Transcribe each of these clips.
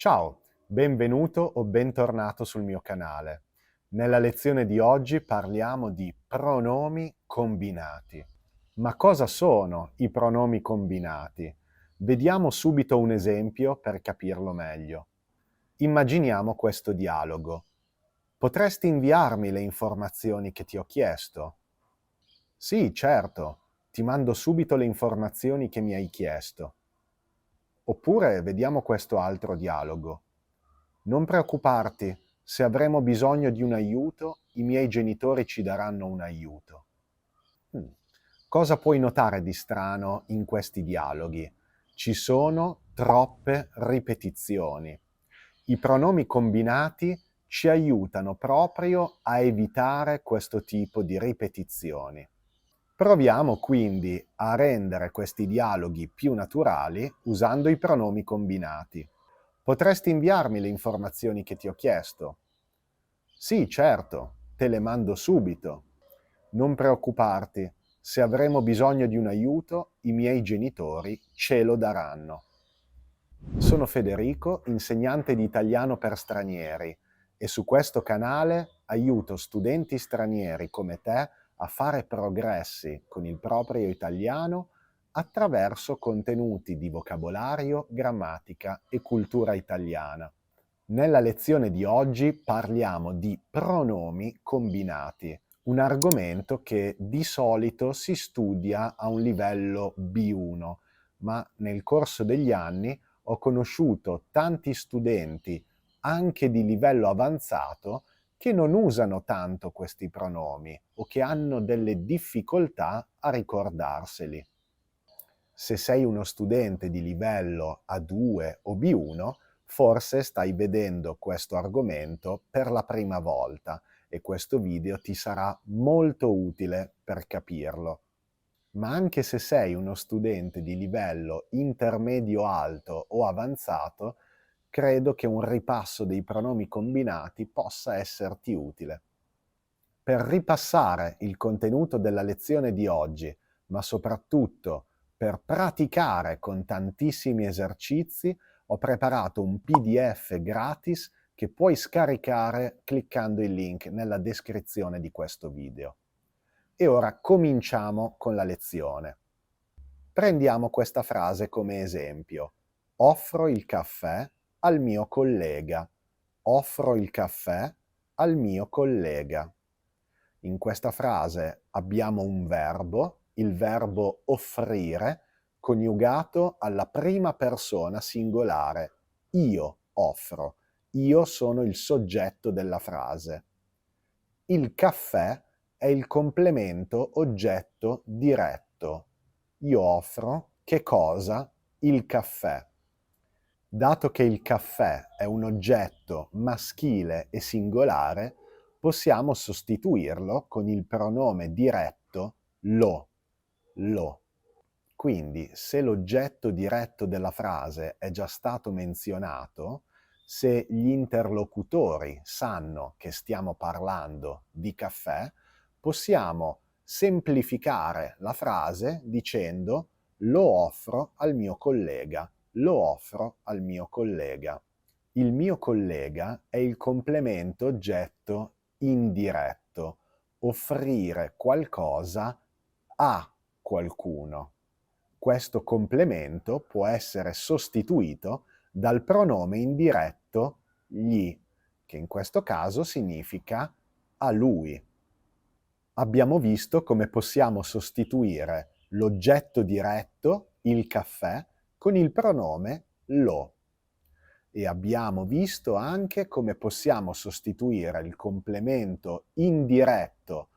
Ciao, benvenuto o bentornato sul mio canale. Nella lezione di oggi parliamo di pronomi combinati. Ma cosa sono i pronomi combinati? Vediamo subito un esempio per capirlo meglio. Immaginiamo questo dialogo. Potresti inviarmi le informazioni che ti ho chiesto? Sì, certo, ti mando subito le informazioni che mi hai chiesto. Oppure vediamo questo altro dialogo. Non preoccuparti, se avremo bisogno di un aiuto, i miei genitori ci daranno un aiuto. Mm. Cosa puoi notare di strano in questi dialoghi? Ci sono troppe ripetizioni. I pronomi combinati ci aiutano proprio a evitare questo tipo di ripetizioni. Proviamo quindi a rendere questi dialoghi più naturali usando i pronomi combinati. Potresti inviarmi le informazioni che ti ho chiesto? Sì, certo, te le mando subito. Non preoccuparti, se avremo bisogno di un aiuto, i miei genitori ce lo daranno. Sono Federico, insegnante di italiano per stranieri, e su questo canale aiuto studenti stranieri come te a fare progressi con il proprio italiano attraverso contenuti di vocabolario, grammatica e cultura italiana. Nella lezione di oggi parliamo di pronomi combinati, un argomento che di solito si studia a un livello B1, ma nel corso degli anni ho conosciuto tanti studenti, anche di livello avanzato, che non usano tanto questi pronomi o che hanno delle difficoltà a ricordarseli. Se sei uno studente di livello A2 o B1, forse stai vedendo questo argomento per la prima volta e questo video ti sarà molto utile per capirlo. Ma anche se sei uno studente di livello intermedio alto o avanzato, credo che un ripasso dei pronomi combinati possa esserti utile. Per ripassare il contenuto della lezione di oggi, ma soprattutto per praticare con tantissimi esercizi, ho preparato un PDF gratis che puoi scaricare cliccando il link nella descrizione di questo video. E ora cominciamo con la lezione. Prendiamo questa frase come esempio. Offro il caffè al mio collega. Offro il caffè al mio collega. In questa frase abbiamo un verbo, il verbo offrire, coniugato alla prima persona singolare. Io offro. Io sono il soggetto della frase. Il caffè è il complemento oggetto diretto. Io offro che cosa? Il caffè. Dato che il caffè è un oggetto maschile e singolare, possiamo sostituirlo con il pronome diretto lo. Quindi, se l'oggetto diretto della frase è già stato menzionato, se gli interlocutori sanno che stiamo parlando di caffè, possiamo semplificare la frase dicendo lo offro al mio collega, lo offro al mio collega. Il mio collega è il complemento oggetto indiretto, offrire qualcosa a qualcuno. Questo complemento può essere sostituito dal pronome indiretto gli, che in questo caso significa a lui. Abbiamo visto come possiamo sostituire l'oggetto diretto, il caffè, con il pronome lo. E abbiamo visto anche come possiamo sostituire il complemento indiretto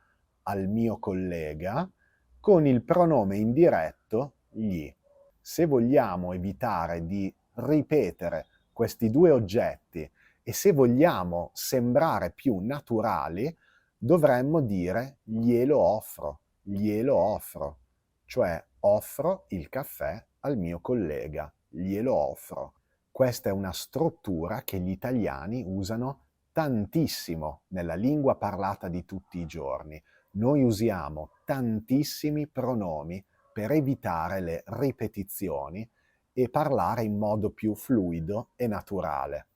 al mio collega con il pronome indiretto gli. Se vogliamo evitare di ripetere questi due oggetti e se vogliamo sembrare più naturali, dovremmo dire glielo offro, cioè offro il caffè al mio collega, glielo offro. Questa è una struttura che gli italiani usano tantissimo nella lingua parlata di tutti i giorni. Noi usiamo tantissimi pronomi per evitare le ripetizioni e parlare in modo più fluido e naturale.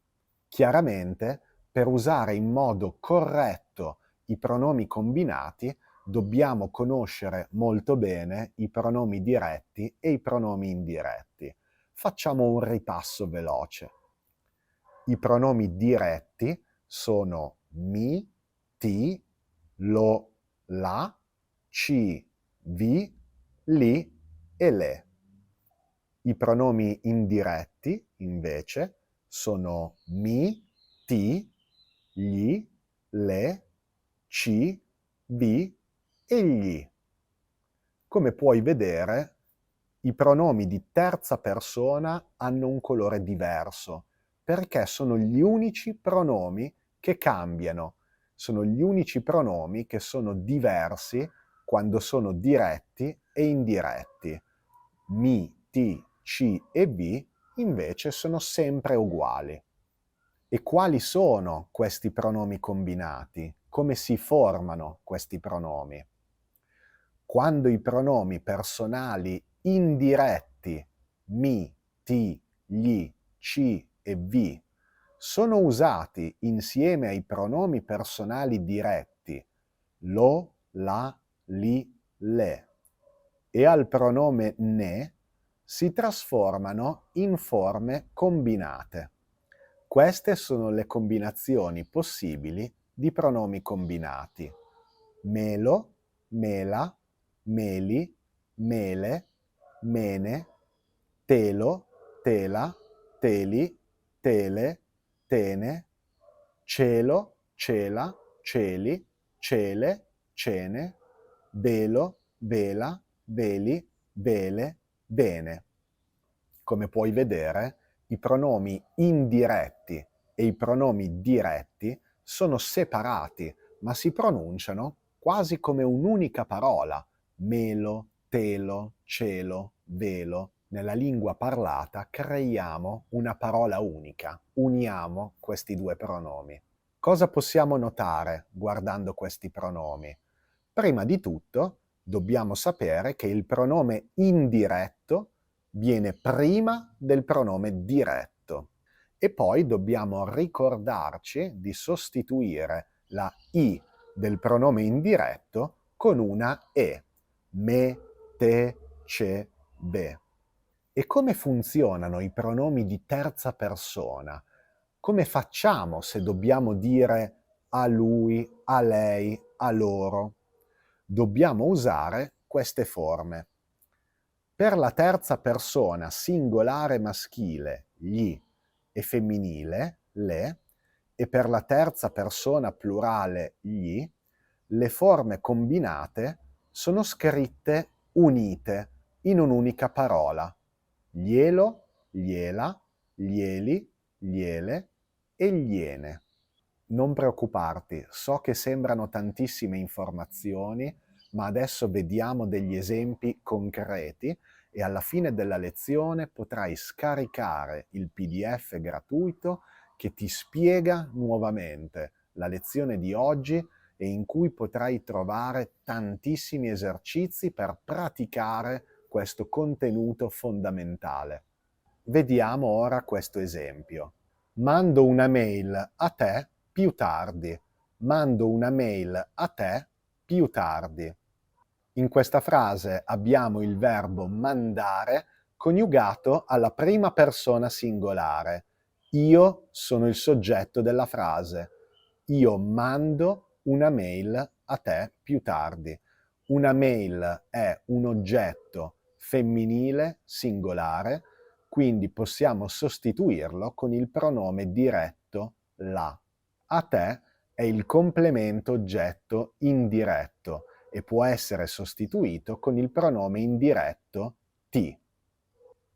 Chiaramente, per usare in modo corretto i pronomi combinati, dobbiamo conoscere molto bene i pronomi diretti e i pronomi indiretti. Facciamo un ripasso veloce. I pronomi diretti sono mi, ti, lo, la, ci, vi, li e le. I pronomi indiretti, invece, sono mi, ti, gli, le, ci, vi e gli. Come puoi vedere, i pronomi di terza persona hanno un colore diverso, perché sono gli unici pronomi che cambiano, sono gli unici pronomi che sono diversi quando sono diretti e indiretti. Mi, ti, ci e vi invece sono sempre uguali. E quali sono questi pronomi combinati? Come si formano questi pronomi? Quando i pronomi personali indiretti mi, ti, gli, ci e vi sono usati insieme ai pronomi personali diretti lo, la, li, le e al pronome ne, si trasformano in forme combinate. Queste sono le combinazioni possibili di pronomi combinati: melo, mela, meli, mele, mene, telo, tela, teli, tele, tene, cielo, cela, celi, cele, cene, velo, vela, veli, vele, bene. Come puoi vedere, i pronomi indiretti e i pronomi diretti sono separati, ma si pronunciano quasi come un'unica parola: melo, telo, cielo, velo. Nella lingua parlata creiamo una parola unica, uniamo questi due pronomi. Cosa possiamo notare guardando questi pronomi? Prima di tutto, dobbiamo sapere che il pronome indiretto viene prima del pronome diretto e poi dobbiamo ricordarci di sostituire la I del pronome indiretto con una E. Me, te, ce, be. E come funzionano i pronomi di terza persona? Come facciamo se dobbiamo dire a lui, a lei, a loro? Dobbiamo usare queste forme. Per la terza persona singolare maschile gli e femminile le, e per la terza persona plurale gli, le forme combinate sono scritte unite in un'unica parola: glielo, gliela, glieli, gliele e gliene. Non preoccuparti, so che sembrano tantissime informazioni, ma adesso vediamo degli esempi concreti e alla fine della lezione potrai scaricare il PDF gratuito che ti spiega nuovamente la lezione di oggi e in cui potrai trovare tantissimi esercizi per praticare questo contenuto fondamentale. Vediamo ora questo esempio. Mando una mail a te più tardi. Mando una mail a te più tardi. In questa frase abbiamo il verbo mandare coniugato alla prima persona singolare. Io sono il soggetto della frase. Io mando una mail a te più tardi. Una mail è un oggetto femminile singolare, quindi possiamo sostituirlo con il pronome diretto la. A te è il complemento oggetto indiretto e può essere sostituito con il pronome indiretto ti.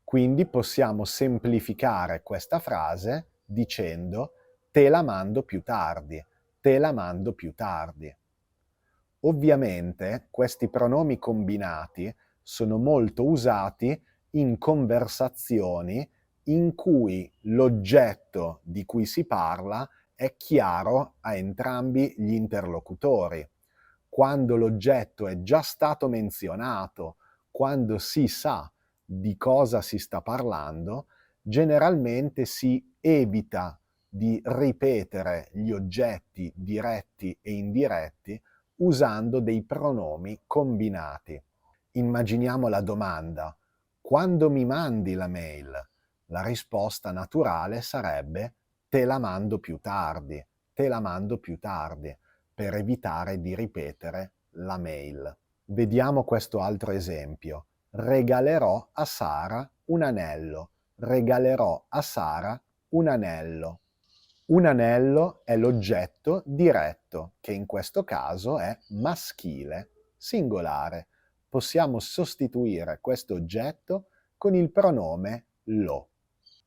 Quindi possiamo semplificare questa frase dicendo te la mando più tardi, te la mando più tardi. Ovviamente questi pronomi combinati sono molto usati in conversazioni in cui l'oggetto di cui si parla è chiaro a entrambi gli interlocutori. Quando l'oggetto è già stato menzionato, quando si sa di cosa si sta parlando, generalmente si evita di ripetere gli oggetti diretti e indiretti usando dei pronomi combinati. Immaginiamo la domanda: quando mi mandi la mail? La risposta naturale sarebbe: te la mando più tardi, te la mando più tardi, per evitare di ripetere la mail. Vediamo questo altro esempio. Regalerò a Sara un anello. Regalerò a Sara un anello. Un anello è l'oggetto diretto, che in questo caso è maschile, singolare. Possiamo sostituire questo oggetto con il pronome lo.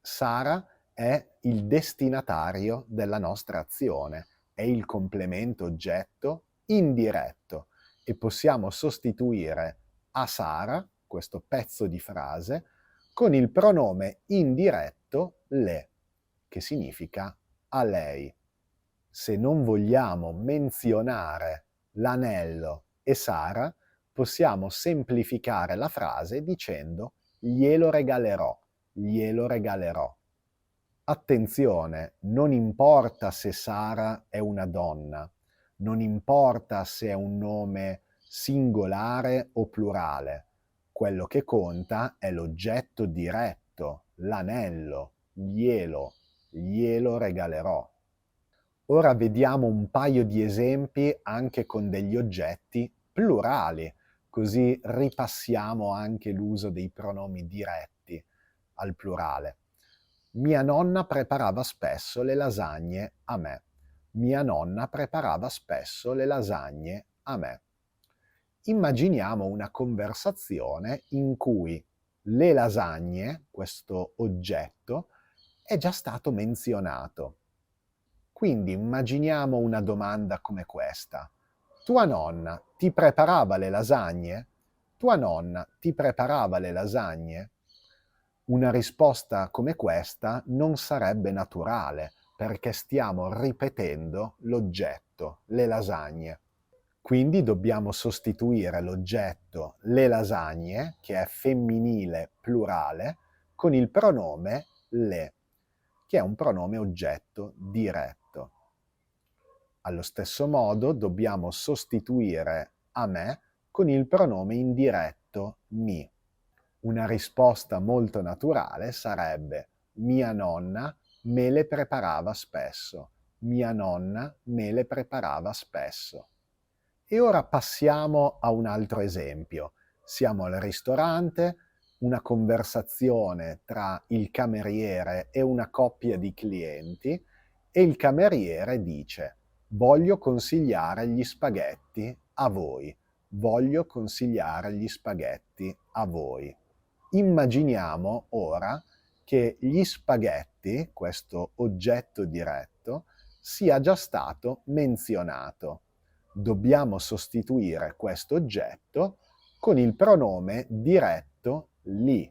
Sara è il destinatario della nostra azione, è il complemento oggetto indiretto e possiamo sostituire a Sara, questo pezzo di frase, con il pronome indiretto le, che significa a lei. Se non vogliamo menzionare l'anello e Sara, possiamo semplificare la frase dicendo glielo regalerò, glielo regalerò. Attenzione, non importa se Sara è una donna, non importa se è un nome singolare o plurale, quello che conta è l'oggetto diretto, l'anello, glielo regalerò. Ora vediamo un paio di esempi anche con degli oggetti plurali, così ripassiamo anche l'uso dei pronomi diretti al plurale. Mia nonna preparava spesso le lasagne a me. Mia nonna preparava spesso le lasagne a me. Immaginiamo una conversazione in cui le lasagne, questo oggetto, è già stato menzionato. Quindi immaginiamo una domanda come questa. Tua nonna ti preparava le lasagne? Tua nonna ti preparava le lasagne? Una risposta come questa non sarebbe naturale perché stiamo ripetendo l'oggetto, le lasagne. Quindi dobbiamo sostituire l'oggetto le lasagne, che è femminile plurale, con il pronome le, che è un pronome oggetto diretto. Allo stesso modo dobbiamo sostituire a me con il pronome indiretto mi. Una risposta molto naturale sarebbe mia nonna me le preparava spesso. Mia nonna me le preparava spesso. E ora passiamo a un altro esempio. Siamo al ristorante, una conversazione tra il cameriere e una coppia di clienti e il cameriere dice: voglio consigliare gli spaghetti a voi. Voglio consigliare gli spaghetti a voi. Immaginiamo ora che gli spaghetti, questo oggetto diretto, sia già stato menzionato. Dobbiamo sostituire questo oggetto con il pronome diretto li,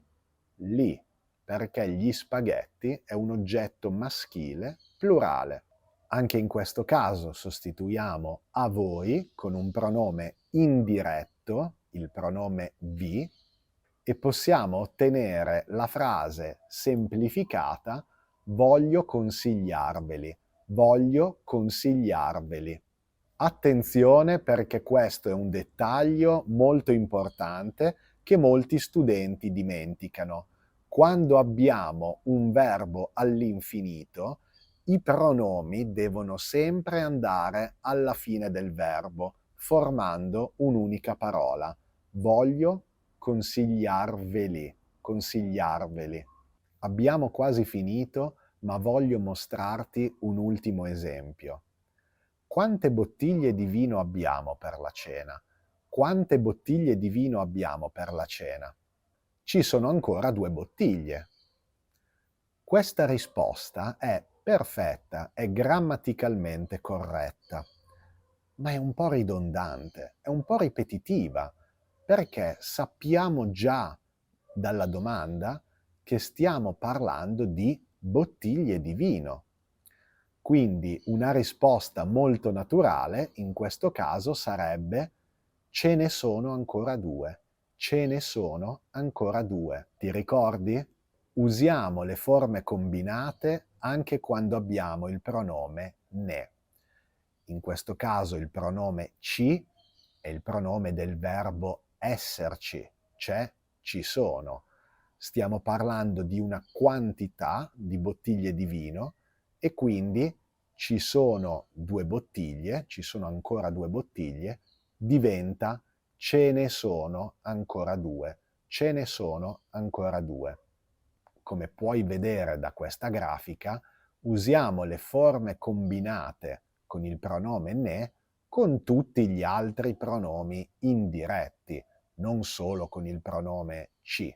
perché gli spaghetti è un oggetto maschile plurale. Anche in questo caso sostituiamo a voi con un pronome indiretto, il pronome vi, e possiamo ottenere la frase semplificata voglio consigliarveli, voglio consigliarveli. Attenzione perché questo è un dettaglio molto importante che molti studenti dimenticano. Quando abbiamo un verbo all'infinito, i pronomi devono sempre andare alla fine del verbo, formando un'unica parola. Voglio consigliarveli, consigliarveli. Abbiamo quasi finito, ma voglio mostrarti un ultimo esempio. Quante bottiglie di vino abbiamo per la cena? Quante bottiglie di vino abbiamo per la cena? Ci sono ancora 2 bottiglie. Questa risposta è perfetta, è grammaticalmente corretta, ma è un po' ridondante, è un po' ripetitiva, perché sappiamo già dalla domanda che stiamo parlando di bottiglie di vino. Quindi una risposta molto naturale in questo caso sarebbe ce ne sono ancora 2. ce ne sono ancora due. Ti ricordi? Usiamo le forme combinate anche quando abbiamo il pronome ne. In questo caso il pronome ci è il pronome del verbo esserci, c'è, ci sono. Stiamo parlando di una quantità di bottiglie di vino e quindi ci sono due bottiglie, ci sono ancora due bottiglie, diventa ce ne sono ancora due, ce ne sono ancora due. Come puoi vedere da questa grafica, usiamo le forme combinate con il pronome ne con tutti gli altri pronomi indiretti, non solo con il pronome ci.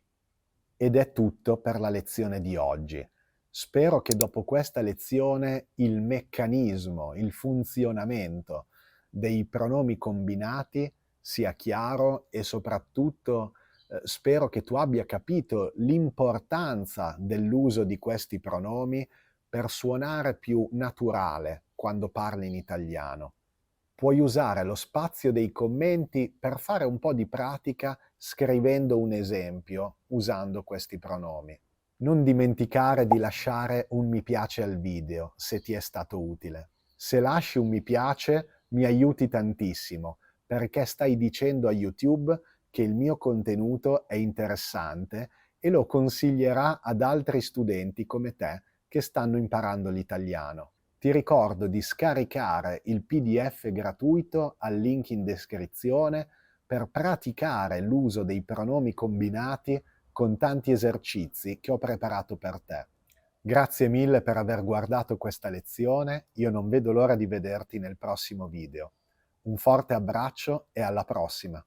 Ed è tutto per la lezione di oggi. Spero che dopo questa lezione il meccanismo, il funzionamento dei pronomi combinati sia chiaro e soprattutto spero che tu abbia capito l'importanza dell'uso di questi pronomi per suonare più naturale quando parli in italiano. Puoi usare lo spazio dei commenti per fare un po' di pratica scrivendo un esempio usando questi pronomi. Non dimenticare di lasciare un mi piace al video se ti è stato utile. Se lasci un mi piace mi aiuti tantissimo perché stai dicendo a YouTube che il mio contenuto è interessante e lo consiglierà ad altri studenti come te che stanno imparando l'italiano. Ti ricordo di scaricare il PDF gratuito al link in descrizione per praticare l'uso dei pronomi combinati con tanti esercizi che ho preparato per te. Grazie mille per aver guardato questa lezione, io non vedo l'ora di vederti nel prossimo video. Un forte abbraccio e alla prossima!